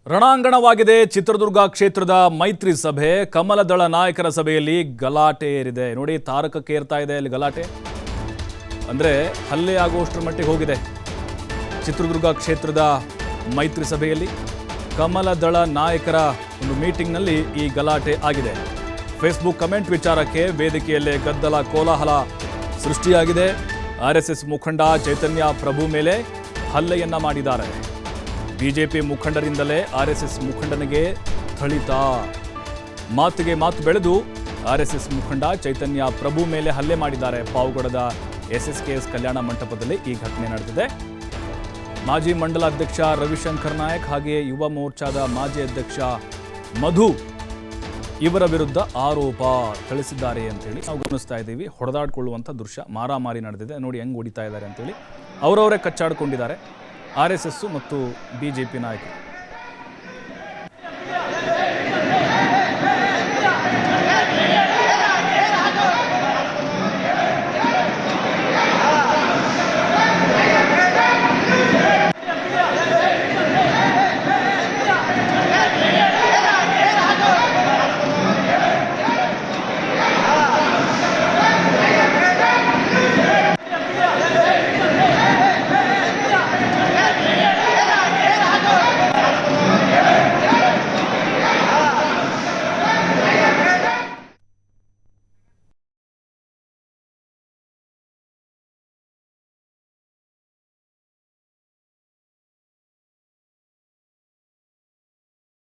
ರಣಾಂಗಣವಾಗಿದೆ ಚಿತ್ರದುರ್ಗ ಕ್ಷೇತ್ರದ ಮೈತ್ರಿ ಸಭೆ. ಕಮಲದಳ ನಾಯಕರ ಸಭೆಯಲ್ಲಿ ಗಲಾಟೆ ಏರಿದೆ. ನೋಡಿ, ತಾರಕಕ್ಕೆ ಏರ್ತಾ ಇದೆ ಅಲ್ಲಿ ಗಲಾಟೆ. ಅಂದ್ರೆ ಹಲ್ಲೆ ಆಗುವಷ್ಟರ ಮಟ್ಟಿಗೆ ಹೋಗಿದೆ. ಚಿತ್ರದುರ್ಗ ಕ್ಷೇತ್ರದ ಮೈತ್ರಿ ಸಭೆಯಲ್ಲಿ ಕಮಲದಳ ನಾಯಕರ ಒಂದು ಮೀಟಿಂಗ್ನಲ್ಲಿ ಈ ಗಲಾಟೆ ಆಗಿದೆ. ಫೇಸ್ಬುಕ್ ಕಮೆಂಟ್ ವಿಚಾರಕ್ಕೆ ವೇದಿಕೆಯಲ್ಲೇ ಗದ್ದಲ ಕೋಲಾಹಲ ಸೃಷ್ಟಿಯಾಗಿದೆ. ಆರ್ಎಸ್ಎಸ್ ಮುಖಂಡ ಚೈತನ್ಯ ಪ್ರಭು ಮೇಲೆ ಹಲ್ಲೆಯನ್ನ ಮಾಡಿದ್ದಾರೆ. ಬಿಜೆಪಿ ಮುಖಂಡರಿಂದಲೇ ಆರ್ಎಸ್ಎಸ್ ಮುಖಂಡನಿಗೆ ಥಳಿತ. ಮಾತಿಗೆ ಮಾತು ಬೆಳೆದು ಆರ್ಎಸ್ಎಸ್ ಮುಖಂಡ ಚೈತನ್ಯ ಪ್ರಭು ಮೇಲೆ ಹಲ್ಲೆ ಮಾಡಿದ್ದಾರೆ. ಪಾವಗಡದ ಎಸ್ಎಸ್ಕೆಎಸ್ ಕಲ್ಯಾಣ ಮಂಟಪದಲ್ಲಿ ಈ ಘಟನೆ ನಡೆದಿದೆ. ಮಾಜಿ ಮಂಡಲ ಅಧ್ಯಕ್ಷ ರವಿಶಂಕರ್ ನಾಯಕ್ ಹಾಗೆಯೇ ಯುವ ಮೋರ್ಚಾದ ಮಾಜಿ ಅಧ್ಯಕ್ಷ ಮಧು ಇವರ ವಿರುದ್ಧ ಆರೋಪ ಥಳಿಸಿದ್ದಾರೆ ಅಂತೇಳಿ ನಾವು ಗಮನಿಸ್ತಾ ಇದ್ದೀವಿ. ಹೊಡೆದಾಡಿಕೊಳ್ಳುವಂಥ ದೃಶ್ಯ, ಮಾರಾಮಾರಿ ನಡೆದಿದೆ. ನೋಡಿ ಹೆಂಗೆ ಹೊಡಿತಾ ಇದ್ದಾರೆ ಅಂತೇಳಿ ಅವರವರೇ ಕಚ್ಚಾಡಿಕೊಂಡಿದ್ದಾರೆ ಆರ್ಎಸ್ಎಸ್ ಮತ್ತು ಬಿಜೆಪಿ ನಾಯಕರು.